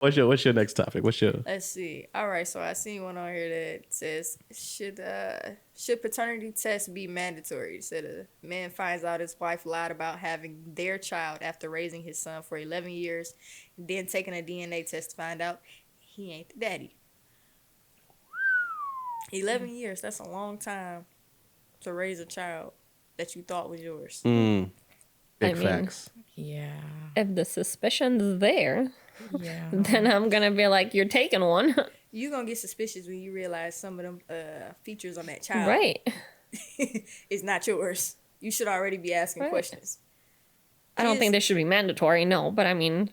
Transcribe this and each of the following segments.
What's your next topic? What's your... Let's see. All right, so I seen one on here that says should paternity tests be mandatory? It said a man finds out his wife lied about having their child after raising his son for 11 years, then taking a DNA test to find out he ain't the daddy. 11 years, that's a long time to raise a child that you thought was yours. Big facts. Yeah. If the suspicion's there, Yeah. then I'm going to be like, you're taking one. You're going to get suspicious when you realize some of them features on that child Right. is not yours. You should already be asking questions. I don't think they should be mandatory, no. But I mean,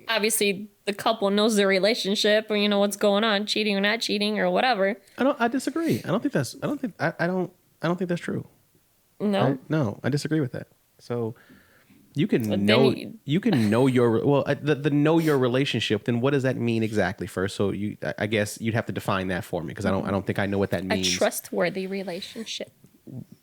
obviously the couple knows their relationship or, you know, what's going on, cheating or not cheating or whatever. I disagree. I don't think that's true. No. I disagree with that. So you can know the know your relationship. Then what does that mean exactly? First, so I guess you'd have to define that for me because I don't think I know what that means. A trustworthy relationship.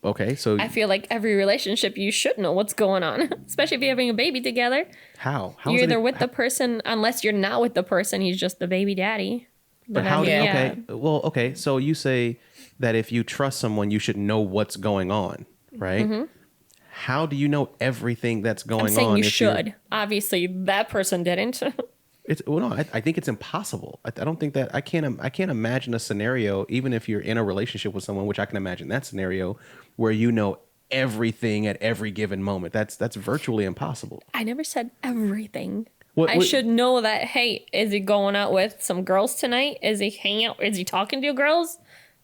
Okay, so I feel like every relationship you should know what's going on, especially if you're having a baby together. How you're either with the person, unless you're not with the person, he's just the baby daddy. But how? Okay, well, okay. So you say that if you trust someone, you should know what's going on, right? Mm-hmm. How do you know everything that's going on? I'm saying you should. Obviously, that person didn't. I think it's impossible. I don't think that I can't imagine a scenario, even if you're in a relationship with someone, which I can imagine that scenario, where you know everything at every given moment. That's virtually impossible. I never said everything. I should know that, hey, is he going out with some girls tonight? Is he hanging out? Is he talking to girls?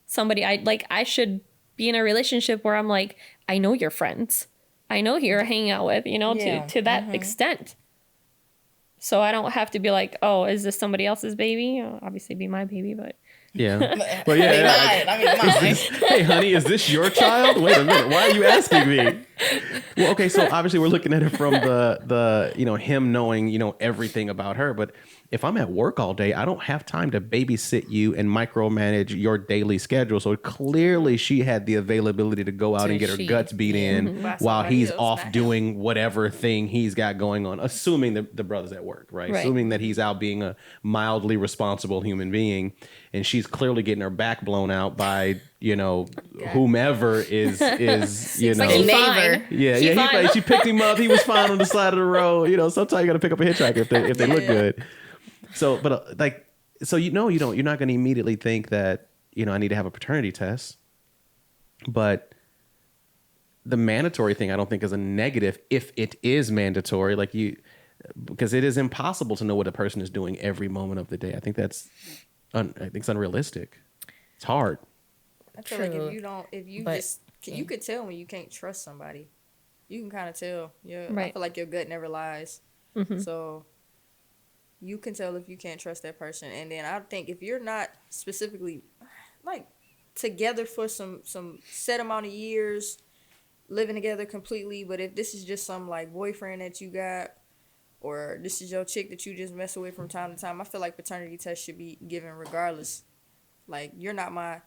Somebody I should be in a relationship where I'm like, I know your friends. I know who you're hanging out with, you know, to that extent. So I don't have to be like, oh, is this somebody else's baby? It'll obviously be my baby, but... Yeah. Well, mine. Hey, honey, is this your child? Wait a minute. Why are you asking me? Well, okay, so obviously we're looking at it from the him knowing, everything about her. But if I'm at work all day, I don't have time to babysit you and micromanage your daily schedule. So clearly she had the availability to go out and get her guts beat in while he's off doing whatever thing he's got going on, assuming the brother's at work, right? Assuming that he's out being a mildly responsible human being. And she's clearly getting her back blown out by, whomever is like a neighbor. Yeah, she picked him up. He was fine on the side of the road. Sometimes you got to pick up a hitchhiker if they look good. So, but you're not going to immediately think that, I need to have a paternity test. But the mandatory thing, I don't think is a negative if it is mandatory. Because it is impossible to know what a person is doing every moment of the day. I think it's unrealistic. It's hard. I feel like you could tell when you can't trust somebody. You can kind of tell. Yeah, I feel like your gut never lies. Mm-hmm. So you can tell if you can't trust that person. And then I think if you're not specifically together for some set amount of years, living together completely, but if this is just some boyfriend that you got, or this is your chick that you just mess with from time to time, I feel like paternity tests should be given regardless. You're not my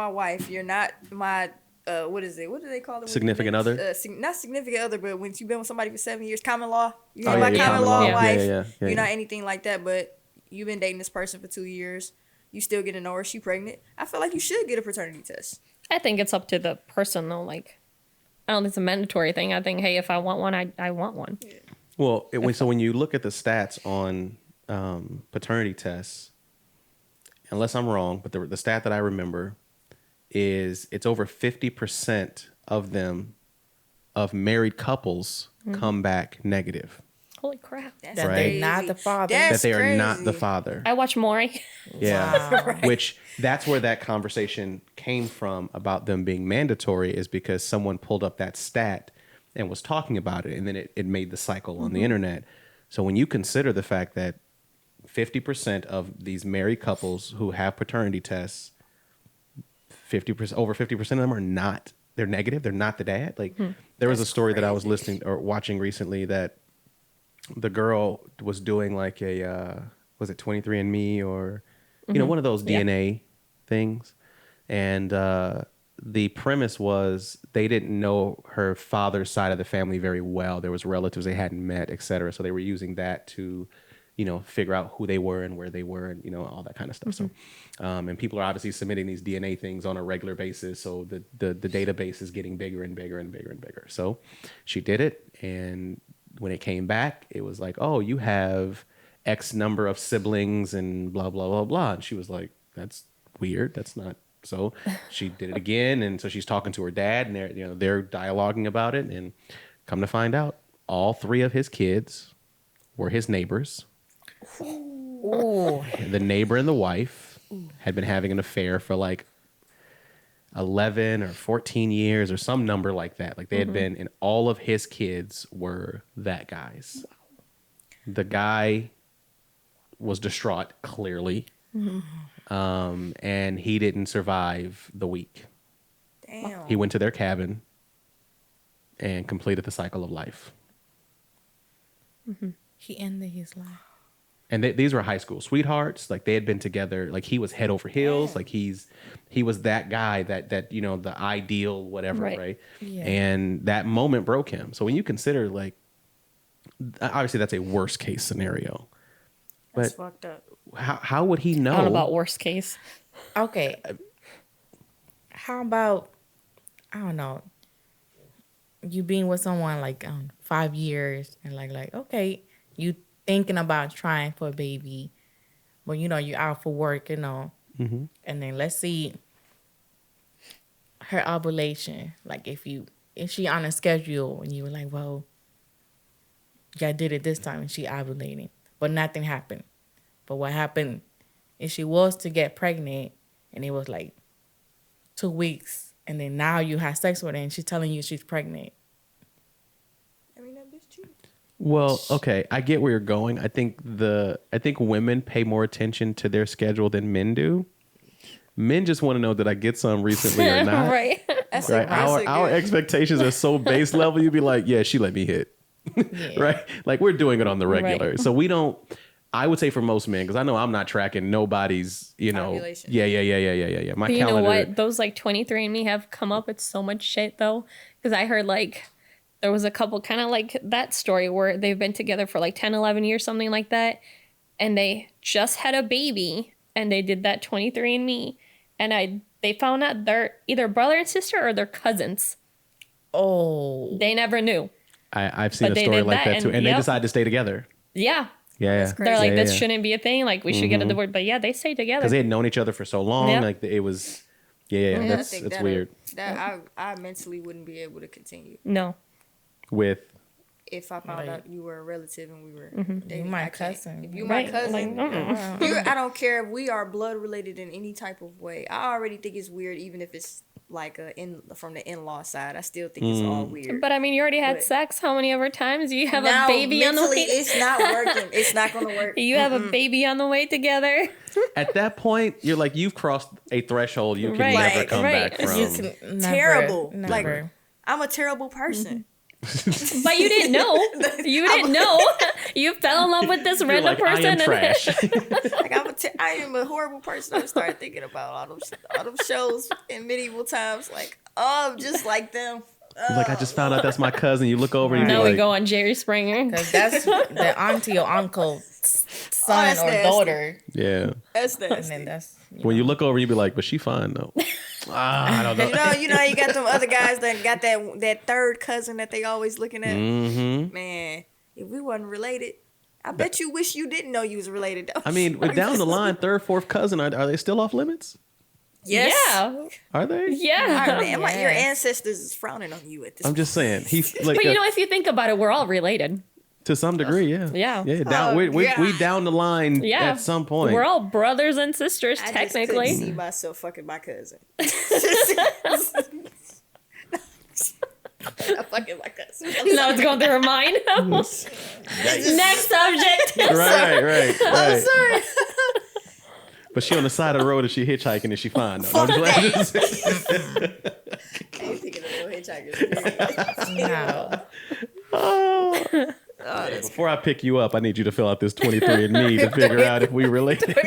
wife. You're not my what is it? What do they call it? Significant other? Not significant other, but when you've been with somebody for 7 years, common law. You're common law wife. Yeah, you're not anything like that, but you've been dating this person for 2 years. You still get to know her. She pregnant. I feel like you should get a paternity test. I think it's up to the person though. I don't think it's a mandatory thing. I think, hey, if I want one, I want one. Yeah. Well, so when you look at the stats on paternity tests, unless I'm wrong, but the stat that I remember is it's over 50% of them, of married couples, come back negative. Holy crap. That they're not the father. That they are not the father. I watch Maury. Yeah. Wow. Which that's where that conversation came from about them being mandatory, is because someone pulled up that stat and was talking about it. And then it made the cycle on the internet. So when you consider the fact that 50% of these married couples who have paternity tests, over 50% of them are not, they're negative. They're not the dad. There was a story that I was listening or watching recently that the girl was doing was it 23andMe or, one of those DNA things. And the premise was they didn't know her father's side of the family very well. There was relatives they hadn't met, et cetera. So they were using that to figure out who they were and where they were and, all that kind of stuff. Mm-hmm. So, and people are obviously submitting these DNA things on a regular basis. So the database is getting bigger and bigger and bigger and bigger. So she did it. And when it came back, it was like, oh, you have X number of siblings and blah, blah, blah, blah. And she was like, that's weird. That's not. So she did it again. And so she's talking to her dad and they're dialoguing about it. And come to find out, all 3 of his kids were his neighbors. Ooh. The neighbor and the wife had been having an affair for like 11 or 14 years or some number like that. Like they had been, and all of his kids were that guy's. The guy was distraught, clearly. And he didn't survive the week. Damn. He went to their cabin and completed the cycle of life. He ended his life. And these were high school sweethearts. Like they had been together. Like he was head over heels. Yeah. Like he was that guy that the ideal whatever, right? Yeah. And that moment broke him. So when you consider like, obviously that's a worst case scenario. That's fucked up. How would he know? I don't know about worst case. Okay. How about, I don't know, you being with someone like 5 years and like okay, you thinking about trying for a baby, but you're out for work, and then let's see her ovulation. Like if she on a schedule and you were like, well, yeah, I did it this time and she ovulating, but nothing happened. But what happened is she was to get pregnant and it was like 2 weeks, and then now you have sex with her and she's telling you she's pregnant. I mean, that bitch cheated. Well, okay, I get where you're going. I think women pay more attention to their schedule than men do. Men just want to know that I get some recently or not. Right. That's right. Our expectations are so base level. You'd be like, yeah, she let me hit. Yeah. Right. Like we're doing it on the regular. Right. So we don't. I would say for most men, because I know I'm not tracking nobody's, Ovulation. Yeah. My calendar. You know what? Those like 23andMe have come up with so much shit though, because I heard like. There was a couple kind of like that story where they've been together for like 10, 11 years, something like that. And they just had a baby and they did that 23andMe. And they found out they're either brother and sister or they're cousins. Oh. They never knew. I've seen a story like that too. And they decided to stay together. Yeah. Yeah. They're like, this shouldn't be a thing. Like we should get a divorce. But yeah, they stayed together. Because they had known each other for so long. Yeah. Like it was, that's weird. I mentally wouldn't be able to continue. No. With if I found out you were a relative and we were dating, you my cousin. If you my cousin, I don't care if we are blood related in any type of way. I already think it's weird, even if it's like from the in-law side. I still think it's all weird. But I mean, you already had sex. How many other times do you have a baby on the way? It's not working. It's not going to work. You have a baby on the way together. At that point, you're like, you've crossed a threshold you can never come back from. Terrible. Never. Like, I'm a terrible person. But you didn't know. You didn't know. You fell in love with this random person. I am trash. I am a horrible person. I started thinking about all them shows in medieval times. Like, I'm just like them. Like, I just found out that's my cousin. You look over and now we like, go on Jerry Springer. Because that's the auntie or uncle's son or nasty. Daughter. Yeah. That's nasty. And then that's... When you look over, you be like, but she fine, though. I don't know. You got them other guys that got that third cousin that they always looking at. Mm-hmm. Man, if we wasn't related, I bet you wish you didn't know you was related. I mean, down the line, third, fourth cousin, are they still off limits? Yes. Yeah. Are they? Yeah. Your ancestors is frowning on you at this point. I'm just saying. But if you think about it, we're all related. To some degree, yeah. Yeah. We down the line at some point. We're all brothers and sisters, technically. I just couldn't see myself fucking my cousin. I'm fucking my cousin. Now it's going through her mind. Next subject. Right. I'm sorry. But she on the side of the road and she hitchhiking and she fine. Though. I ain't thinking of no hitchhikers. No. Before I pick you up, I need you to fill out this 23andMe to figure out if we related. I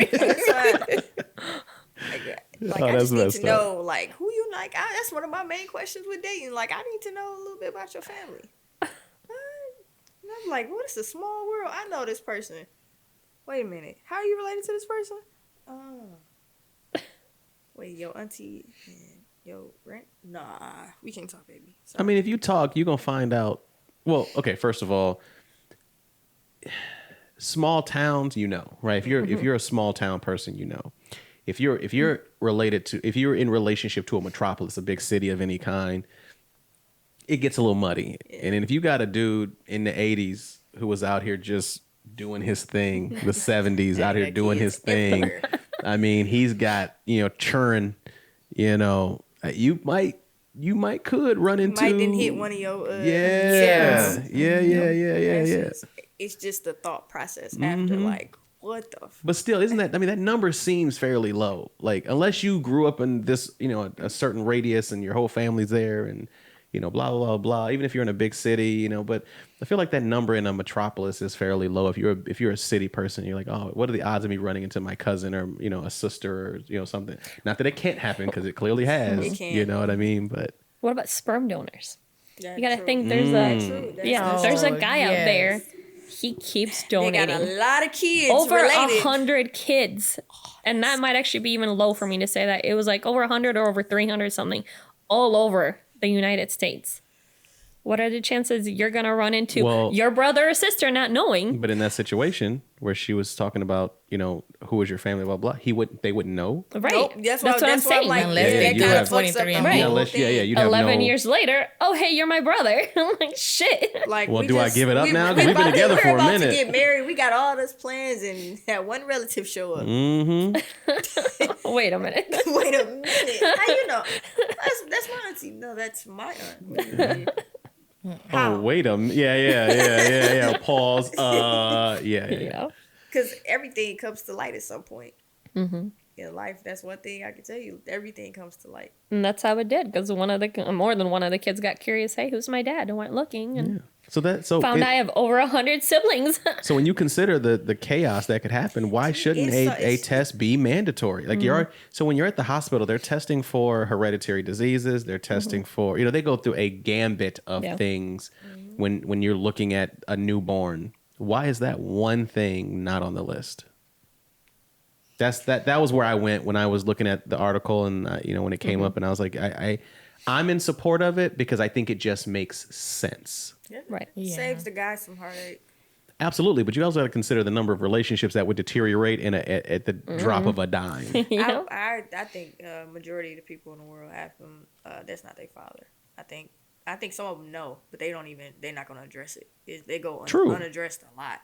just need to know, like, who you like. That's one of my main questions with dating. Like, I need to know a little bit about your family. And I'm like, what is a small world? I know this person. Wait a minute. How are you related to this person? Wait, your auntie and your rent? Nah, we can't talk, baby. Sorry. I mean, if you talk, you're going to find out. Well, okay, first of all, small towns, right? If you're a small town person, if you're related to, if you're in relationship to a metropolis, a big city of any kind, it gets a little muddy. Yeah. And then if you got a dude in the 80s who was out here just doing his thing, the 70s out here doing his thing, everywhere. I mean, he's got, churn, you could run into. Might then hit one of your. Yeah. It's just the thought process after, like, what the. But still, isn't that? I mean, that number seems fairly low. Like, unless you grew up in this, a certain radius and your whole family's there, and blah blah blah blah. Even if you're in a big city, but I feel like that number in a metropolis is fairly low. If you're a city person, you're like, oh, what are the odds of me running into my cousin or a sister or something? Not that it can't happen, because it clearly has. It can. You know what I mean? But what about sperm donors? You gotta think there's there's a guy out there. He keeps donating. They got a lot of kids. Over 100 kids, and that might actually be even low for me to say that. It was like over 100 or over 300 something, all over the United States. What are the chances you're going to run into your brother or sister not knowing? But in that situation where she was talking about, who is your family, blah, blah, they wouldn't know. Right. Nope. That's what I'm saying. Like, unless you have 23 and right. You'd have 11 years later, oh, hey, you're my brother. I'm like, shit. Like, do I give it up now? Because we've been together for a minute. We're about to get married. We got all those plans, and that one relative show up. Mm-hmm. Wait a minute. Wait a minute. How you know? That's my auntie. No, that's my aunt. How? Oh, wait a minute. Yeah. Pause. Yeah. Because everything comes to light at some point. Mm-hmm. In life, that's one thing I can tell you. Everything comes to light. And that's how it did, because more than one of the kids got curious. Hey, who's my dad? And went looking and found I have over 100 siblings. So when you consider the chaos that could happen, why shouldn't a test be mandatory? Like so when you're at the hospital, they're testing for hereditary diseases. They're testing for they go through a gambit of things when you're looking at a newborn. Why is that one thing not on the list? That was where I went when I was looking at the article, and when it came up, and I was like, I'm in support of it because I think it just makes sense. Yeah. Right. Yeah. Saves the guy some heartache. Absolutely, but you also got to consider the number of relationships that would deteriorate at the drop of a dime. I think majority of the people in the world have them. That's not their father. I think some of them know, but they're not going to address it. They go unaddressed a lot.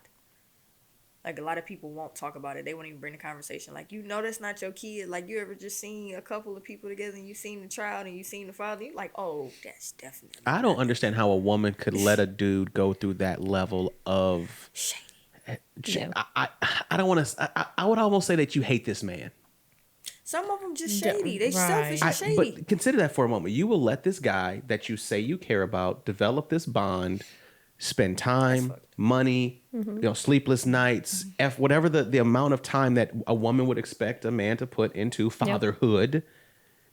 Like, a lot of people won't talk about it. They won't even bring the conversation. Like, that's not your kid. Like, you ever just seen a couple of people together and you seen the child and you seen the father? You're like, oh, that's definitely. I don't understand how a woman could let a dude go through that level of shady. I don't want to. I would almost say that you hate this man. Some of them just shady. They selfish and shady. But consider that for a moment. You will let this guy that you say you care about develop this bond, spend time, money, sleepless nights, whatever the amount of time that a woman would expect a man to put into fatherhood,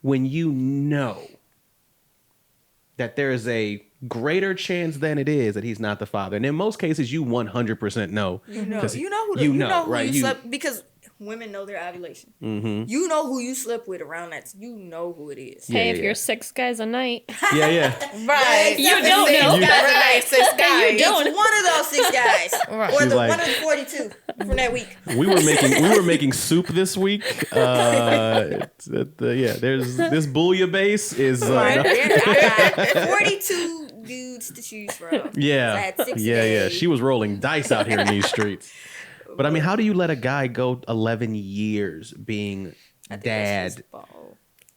when you know that there is a greater chance than it is that he's not the father. And in most cases, you 100% know. You know who you slept, because women know their ovulation. Mm-hmm. You know who you slept with around that. You know who it is. Hey, if you're 6 guys a night. Yeah. Right. You don't know. You don't. It's one of those 6 guys. Right. Or one of the 42 from that week. We were making soup this week. There's this bouillabaisse is. I got 42 dudes to choose from. Yeah. So I had 6 days. She was rolling dice out here in these streets. But I mean, how do you let a guy go 11 years being dad?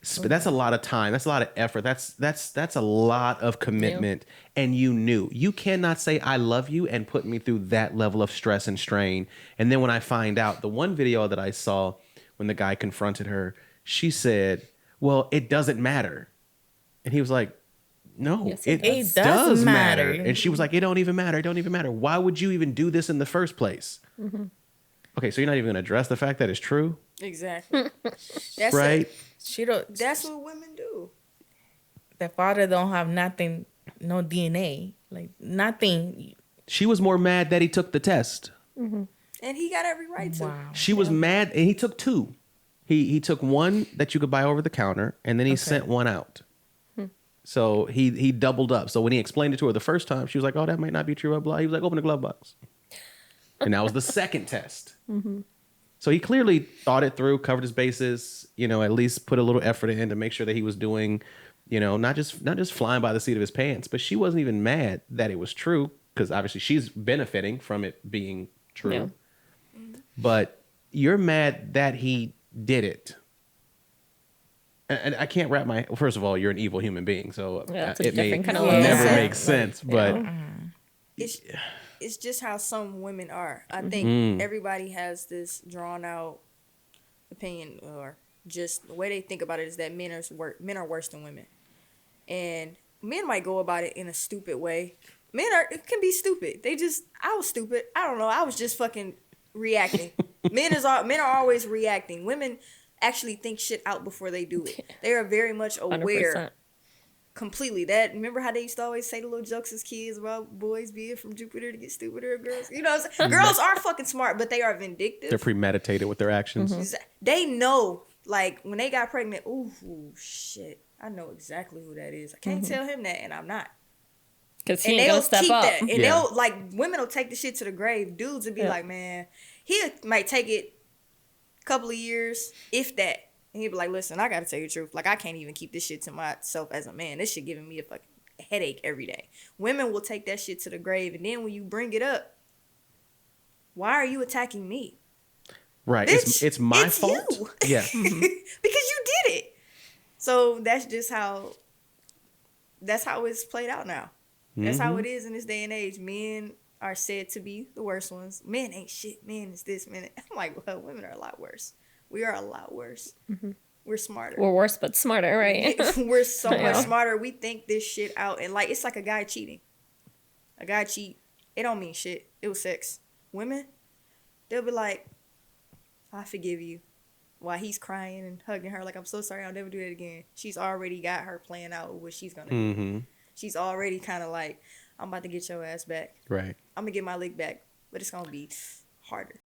That's a lot of time. That's a lot of effort. That's a lot of commitment. Yeah. And you cannot say I love you and put me through that level of stress and strain. And then when I find out, the one video that I saw when the guy confronted her, she said, "Well, it doesn't matter." And he was like, "No, yes, it does matter." And she was like, "It don't even matter. It don't even matter. Why would you even do this in the first place?" Mm-hmm. Okay, so you're not even going to address the fact that it's true? Exactly. That's right? That's what women do. The father don't have nothing, no DNA, like nothing. She was more mad that he took the test. Mm-hmm. And he got every right to. Wow. She was mad, and he took two. He took one that you could buy over the counter, and then he sent one out. So he doubled up. So when he explained it to her the first time, she was like, "Oh, that might not be true." Blah blah. He was like, "Open the glove box," and that was the second test. So he clearly thought it through, covered his bases. You know, at least put a little effort in to make sure that he was doing, you know, not just flying by the seat of his pants. But she wasn't even mad that it was true, because obviously she's benefiting from it being true. Yeah. But you're mad that he did it. And I can't wrap my... First of all, you're an evil human being, so it may never make sense. But it's just how some women are. I think everybody has this drawn out opinion, or just the way they think about it is that men are worse than women, and men might go about it in a stupid way. It can be stupid. I was stupid. I don't know. I was just fucking reacting. Men are always reacting. Women actually think shit out before they do it. They are very much aware. 100%. Completely. Remember how they used to always say the little jokes as kids about boys being from Jupiter to get stupider, girls? You know, girls are fucking smart, but they are vindictive. They're premeditated with their actions. They know, like, when they got pregnant, ooh, shit, I know exactly who that is. I can't tell him that, and I'm not. Because he ain't gonna step up. That. And they'll, like, women will take the shit to the grave. Dudes will be like, man, he might take it a couple of years, if that. And he'd be like, listen, I gotta tell you the truth. Like, I can't even keep this shit to myself as a man. This shit giving me a fucking headache every day. Women will take that shit to the grave, and then when you bring it up, why are you attacking me? Right. Bitch, it's my fault. You. Yeah. Because you did it. So that's just how it's played out now. That's how it is in this day and age. Men are said to be the worst ones. Men ain't shit. Men is this, men. I'm like, well, women are a lot worse. We are a lot worse. We're smarter. We're worse, but smarter, right? We're so much smarter. We think this shit out. And, like, it's like a guy cheating. A guy cheat. It don't mean shit. It was sex. Women, they'll be like, I forgive you. While he's crying and hugging her like, I'm so sorry, I'll never do that again. She's already got her plan out what she's going to do. She's already kind of like, I'm about to get your ass back. Right. I'm going to get my lick back. But it's going to be harder.